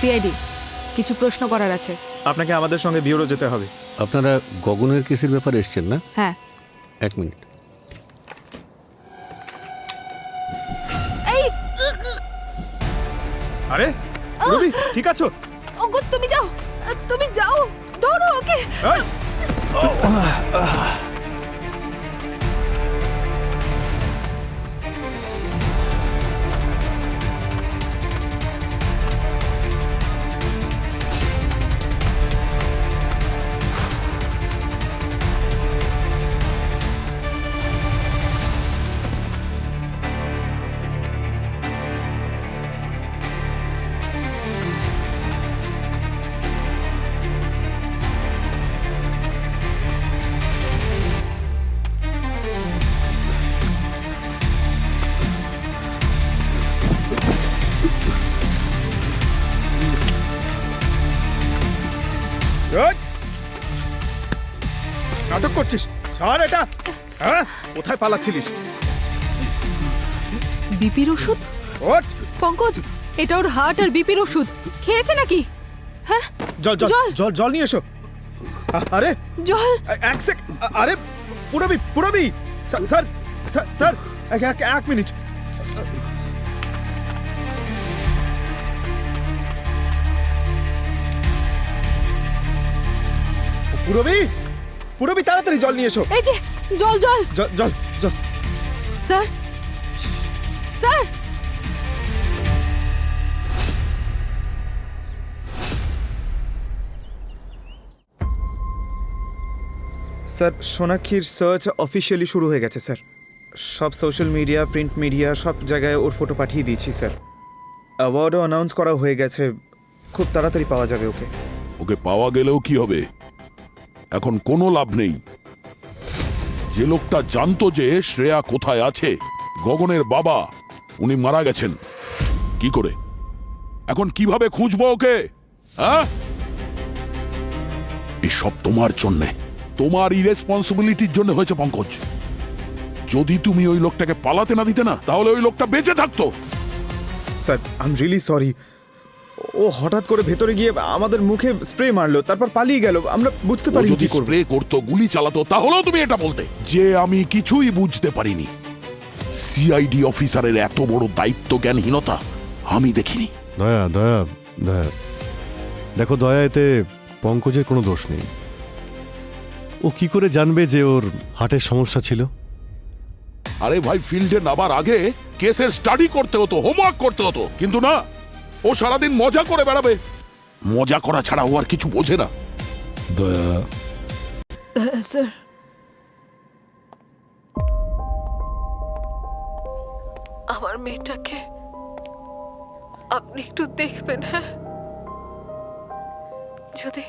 CID, কিছু প্রশ্ন করার আছে। আপনাকে আমাদের সঙ্গে বিউরো যেতে হবে। আপনারা গগনের কেসের ব্যাপারে এসেছেন না? হ্যাঁ। 1 মিনিট। আরে রবি, ঠিক আছো? অঙ্কুশ, তুমি যাও, তুমি যাও, ধরো ওকে। এই! নাটক করছিস? ছাড় এটা। হ্যাঁ, কোথায় পালাচ্ছিলিস? বিপির ওষুধ? ওঠ! পঙ্কজ, এটা ওর হার্ট আর বিপির ওষুধ। খেয়েছে নাকি? হ্যাঁ, জল জল জল। জল জল নিয়ে এসো। আরে জল। এক সেক। আরে পুরবি পুরবি। স্যার স্যার স্যার, এক মিনিট। পুরবি, পুরবি তাড়াতাড়ি জল নিয়ে এসো। এই যে জল জল জল জল জল। স্যার স্যার স্যার সোনাক্ষীর সার্চ অফিসিয়ালি শুরু হয়ে গেছে স্যার। সব সোশ্যাল মিডিয়া, প্রিন্ট মিডিয়া সব জায়গায় ওর ফটো পাঠিয়ে দিয়েছি স্যার। অ্যাওয়ার্ডও অ্যানাউন্স করা হয়ে গেছে, খুব তাড়াতাড়ি পাওয়া যাবে ওকে। ওকে পাওয়া গেলেও কি হবে? এখন কোনো লাভ নেই। যে লোকটা জানতো যে শ্রেয়া কোথায় আছে, গগনের বাবা, উনি মারা গেছেন। কি করে এখন কিভাবে খুঁজবো ওকে? হ্যাঁ, এসব তোমার জন্যে, তোমার ইরেসপন্সিবিলিটির জন্য হয়েছে পঙ্কজ। যদি তুমি ওই লোকটাকে পালাতে না দিতে না, তাহলে ওই লোকটা বেঁচে থাকতো। Sir I am really sorry. ও হঠাৎ করে ভেতরে গিয়ে আমাদের মুখে স্প্রে মারলো, তারপর পালিয়ে গেল। আমরা বুঝতে ও পারি যদি স্প্রে করতো, গুলি চালাতো, তাহলেও তুমি এটা বলতে যে আমি কিছুই বুঝতে পারিনি। সিআইডি অফিসারের এত বড় দায়িত্ব জ্ঞানহীনতা আমি দেখিনি। দয়া দয়া দয়া, দেখো দয়া, এতে পঙ্কজের কোনো দোষ নেই। ও কি করে জানবে যে ওর হার্টের সমস্যা ছিল? আরে ভাই, ফিল্ডে নামার আগে কেসের স্টাডি করতে হতো, হোমওয়ার্ক করতে হতো, কিন্তু না, ও সারাদিন মজা করে বেড়াবে। মজা করা ছাড়া ও আর কিছু বোঝে না। দয়া, স্যার আমার মেয়েটাকে আপনি একটু দেখবেন, হ্যাঁ? যদি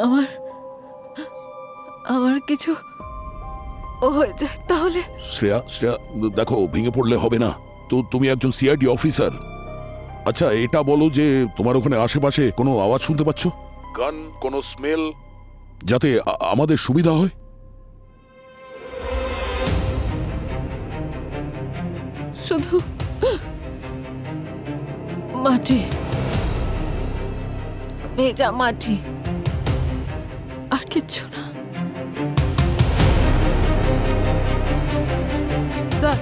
আমার আমার কিছু হয়ে যায় তাহলে। শ্রেয়া, শ্রেয়া, দেখো, ভেঙে পড়লে হবে না তো। তুমি একজন সিআইডি অফিসার। আচ্ছা, এটা বলো যে তোমার ওখানে আশেপাশে কোনো আওয়াজ শুনতে পাচ্ছ? গান, কোনো স্মেল, যাতে আমাদের সুবিধা হয়। শুধু মাটি, ভেজা মাটি, আর কিচ্ছু না। স্যার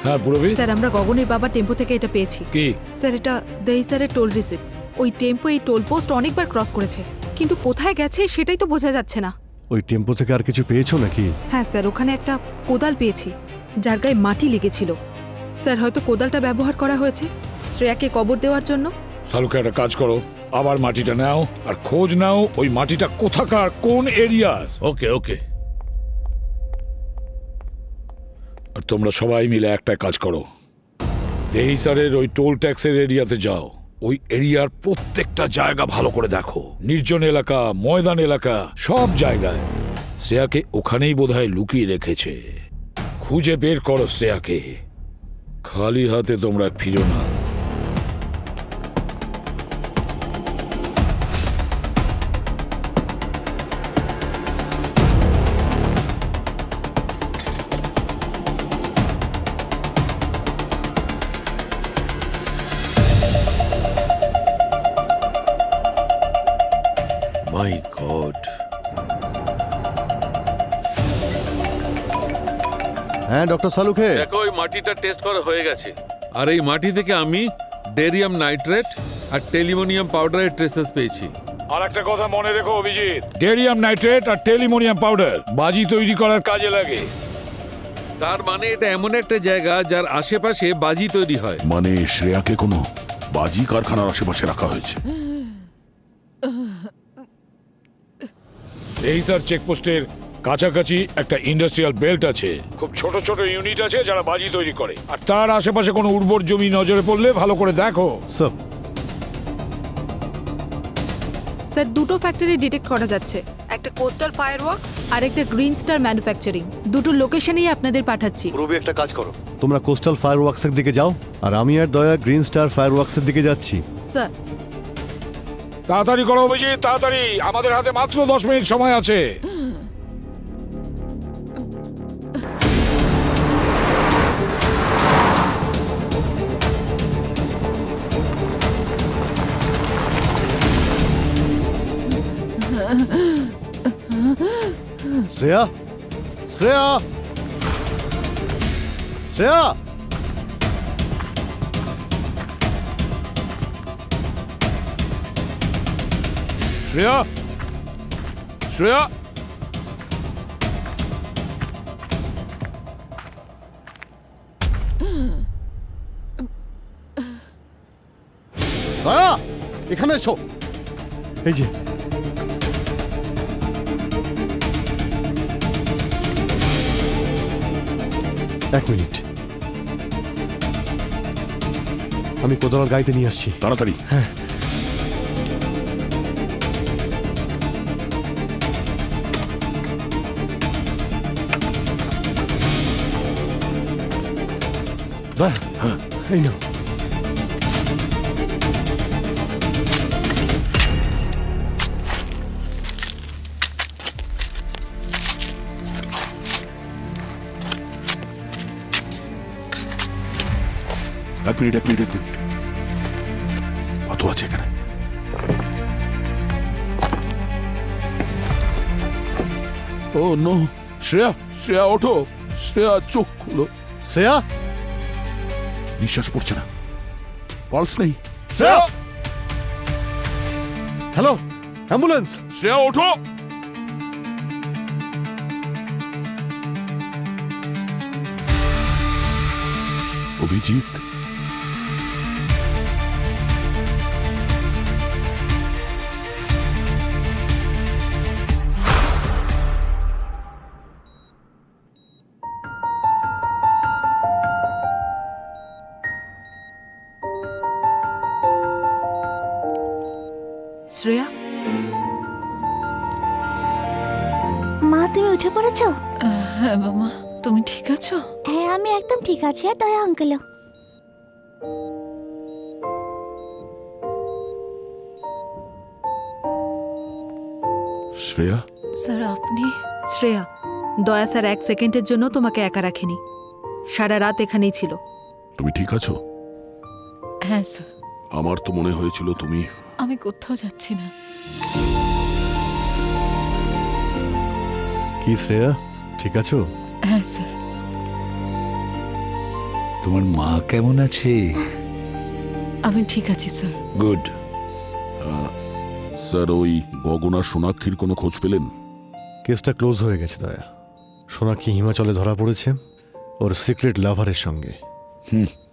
হ্যাঁ পুরবি, স্যার আমরা গগনের বাবা টেম্পো থেকে এটা পেয়েছি। কি? স্যার এটা দেই স্যারের টোল রিসিপ্ট। ওই টেম্পো এই টোল পোস্ট অনেকবার ক্রস করেছে, কিন্তু কোথায় গেছে সেটাই তো বোঝা যাচ্ছে না। ওই টেম্পো থেকে আর কিছু পেয়েছো নাকি? হ্যাঁ স্যার, ওখানে একটা কোদাল পেয়েছি যার গায়ে মাটি লেগেছিল। স্যার হয়তো কোদালটা ব্যবহার করা হয়েছে শ্রেয়াকে কবর দেওয়ার জন্য। শালুকে একটা কাজ করো, আবার মাটিটা নাও আর খোঁজ নাও ওই মাটিটা কোথাকার, কোন এরিয়ার। ওকে ওকে। আর তোমরা সবাই মিলে একটা কাজ করো, দেহিসারের ওই টোল ট্যাক্সের এরিয়াতে যাও। ওই এরিয়ার প্রত্যেকটা জায়গা ভালো করে দেখো, নির্জন এলাকা, ময়দান এলাকা, সব জায়গায়। শ্রেয়াকে ওখানেই বোধহয় লুকিয়ে রেখেছে। খুঁজে বের করো শ্রেয়াকে। খালি হাতে তোমরা ফিরো না। মাই গড। হ্যাঁ ডক্টর সালুখে, দেখো ওই মাটিটা টেস্ট করা হয়ে গেছে, আর এই মাটি থেকে আমি ডেরিয়াম নাইট্রেট আর টেলিমোনিয়াম পাউডারের ট্রেসেস পেয়েছি। আর একটা কথা মনে রেখো অভিজিৎ, ডেরিয়াম নাইট্রেট আর টেলিমোনিয়াম পাউডার বাজি তৈরি করার কাজে লাগে। তার মানে এটা এমন একটা জায়গা যার আশেপাশে বাজি তৈরি হয়। মানে শ্রেয়াকে কোনো বাজি কারখানার আশেপাশে রাখা হয়েছে। এই স্যার চেকপোস্টের কাছাকাছি একটা ইন্ডাস্ট্রিয়াল বেল্ট আছে, খুব ছোট ছোট ইউনিট আছে যারা বাজি তৈরি করে। আর তার আশেপাশে কোনো উর্বর জমি নজরে পড়লে ভালো করে দেখো। স্যার স্যার দুটো ফ্যাক্টরি ডিটেক্ট করা যাচ্ছে, একটা কোস্টাল ফায়ারওয়ার্কস আর একটা গ্রিন স্টার ম্যানুফ্যাকচারিং। দুটো লোকেশনেই আপনাদের পাঠাচ্ছি। রবি একটা কাজ করো, তোমরা কোস্টাল ফায়ার ওয়ার্কসের দিকে যাও, আর আমি আর দয়া গ্রিন স্টার ফায়ার ওয়ার্কসের দিকে যাচ্ছি। স্যার তাড়াতাড়ি করো অভিজিৎ, তাড়াতাড়ি, আমাদের হাতে মাত্র 10 মিনিট সময় আছে। শ্রেয়া, শ্রেয়া, শ্রেয়া, শ্রেয়া, শ্রেয়া দয়া এখানে এসো। এই যে এক মিনিট, আমি কোদালার গাইতে নিয়ে আসছি। তাড়াতাড়ি। দয়া, এই নাও। এক মিনিট। কত আছে এখানে? ও নো, শ্রেয়া ওঠো। শ্রেয়া চোখ খুলো। শ্রেয়া, নিঃশ্বাস পড়ছে না, পালস নেই। Shreya, hello, ambulance. শ্রেয়া ওঠো। অভিজিৎ, শ্রেয়া, মা তুমি উঠে পড়েছো? হ্যাঁ বাবা, তুমি ঠিক আছো? হ্যাঁ আমি একদম ঠিক আছি। আর দয়া আঙ্কেলও। শ্রেয়া, স্যার আপনি? শ্রেয়া, দয়া স্যার 1 সেকেন্ডের জন্য তোমাকে একা রাখেনি, সারা রাত এখানেই ছিল। তুমি ঠিক আছো? হ্যাঁ স্যার, আমার তো মনে হয়েছিল তুমি। আমি কোথাও যাচ্ছি না। কি শ্রেয়া, ঠিক আছো? হ্যাঁ স্যার। তোমার মা কেমন আছে? আমি ঠিক আছি স্যার। গুড। স্যার, ওই গগনা সোনাক্ষীর কোনো খোঁজ পেলেন? কেসটা ক্লোজ হয়ে গেছে দয়া। সোনাক্ষী হিমাচলে ধরা পড়েছে ওর সিক্রেট লাভারের সঙ্গে।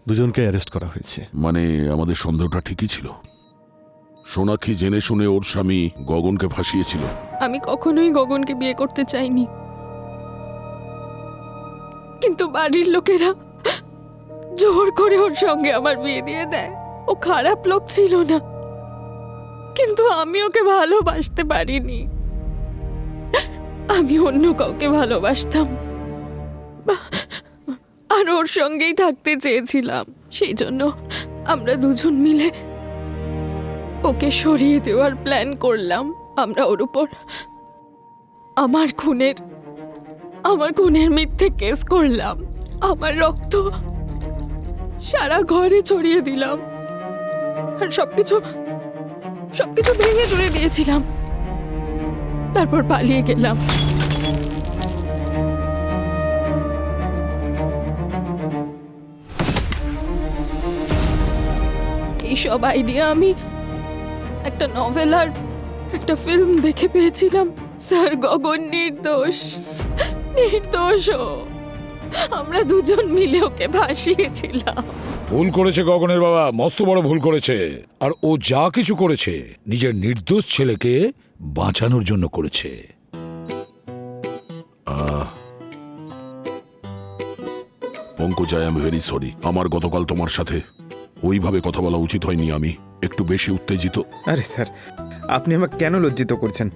দুজনকে অ্যারেস্ট করা হয়েছে। মানে আমাদের সন্দেহটা ঠিকই ছিল। সোনাক্ষী জেনে শুনে ওর স্বামী গগনকে ফাঁসিয়েছিল। আমি কখনোই গগনকে বিয়ে করতে চাইনি, কিন্তু বাড়ির লোকেরা জোর করে ওর সঙ্গে আমার বিয়ে দিয়ে দেয়। ও খারাপ লোক ছিল না, কিন্তু আমি ওকে ভালোবাসতে পারিনি। আমি অন্য কাউকে ভালোবাসতাম আর ওর সঙ্গেই থাকতে চেয়েছিলাম। সেই জন্য আমরা দুজন মিলে ওকে সরিয়ে দেওয়ার প্ল্যান করলাম। আমরা ওর উপর আমার খুনের মিথ্যে কেস করলাম। আমার রক্ত সারা ঘরে ছড়িয়ে দিলাম আর সবকিছু ভেঙে চুরে দিয়েছিলাম। তারপর পালিয়ে গেলাম। এইসব আইডিয়া আমি একটা নভেল আর একটা ফিল্ম দেখে পেয়েছিলাম। স্যার, গগন নির্দোষ। আমরা দুজন মিলে ওকে ভাসিয়েছিলাম। ভুল করেছে গগনের বাবা, মস্ত বড় ভুল করেছে। আর ও যা কিছু করেছে নিজের নির্দোষ ছেলেকে বাঁচানোর জন্য করেছে। Pankaj, I am very sorry. আমার গতকাল তোমার সাথে ওইভাবে কথা বলা উচিত হয়নি। আমি একটু বেশি উত্তেজিত। আরে স্যার, আপনি আমাকে কেন লজ্জিত করছেন?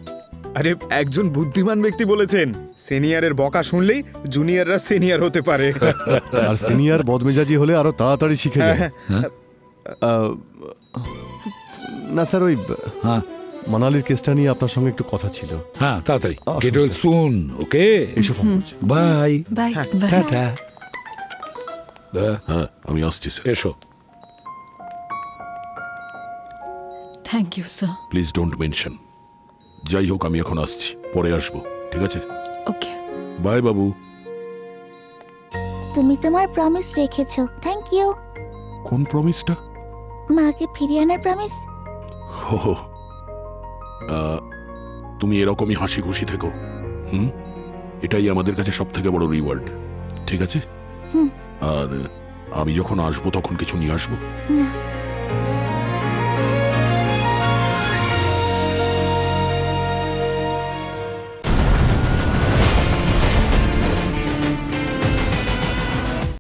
আরে একজন বুদ্ধিমান ব্যক্তি বলেছেন, সিনিয়রের বকা শুনলেই জুনিয়ররা সিনিয়র হতে পারে। আর সিনিয়র বদমেজাজি হলে আরো তাড়াতাড়ি শিখে যায়। না স্যার, ওই হ্যাঁ, মানালির কেসটা নিয়ে আপনার সঙ্গে একটু কথা ছিল। হ্যাঁ, তাড়াতাড়ি আসুন, গেট ওয়েল স্যার। সুন। ওকে, এসো পঙ্কজ। বাই। বাই। টাটা। হ্যাঁ, আমি আসছি স্যার। এসো। Thank you sir. Please don't mention. যাই হোক, আমি এখন আসছি, পরে আসবো, ঠিক আছে? ওকে। বাই বাবু। তুমি তোমার প্রমিস রেখেছো, থ্যাংক ইউ। কোন প্রমিসটা? মাকে ফিরিয়ে আনার প্রমিস। হো হো। তুমি এরকমই হাসি খুশি থেকো। এটাই আমাদের কাছে সব থেকে বড় রিওয়ার্ড, ঠিক আছে? আর আমি যখন আসবো তখন কিছু নিয়ে আসবো। না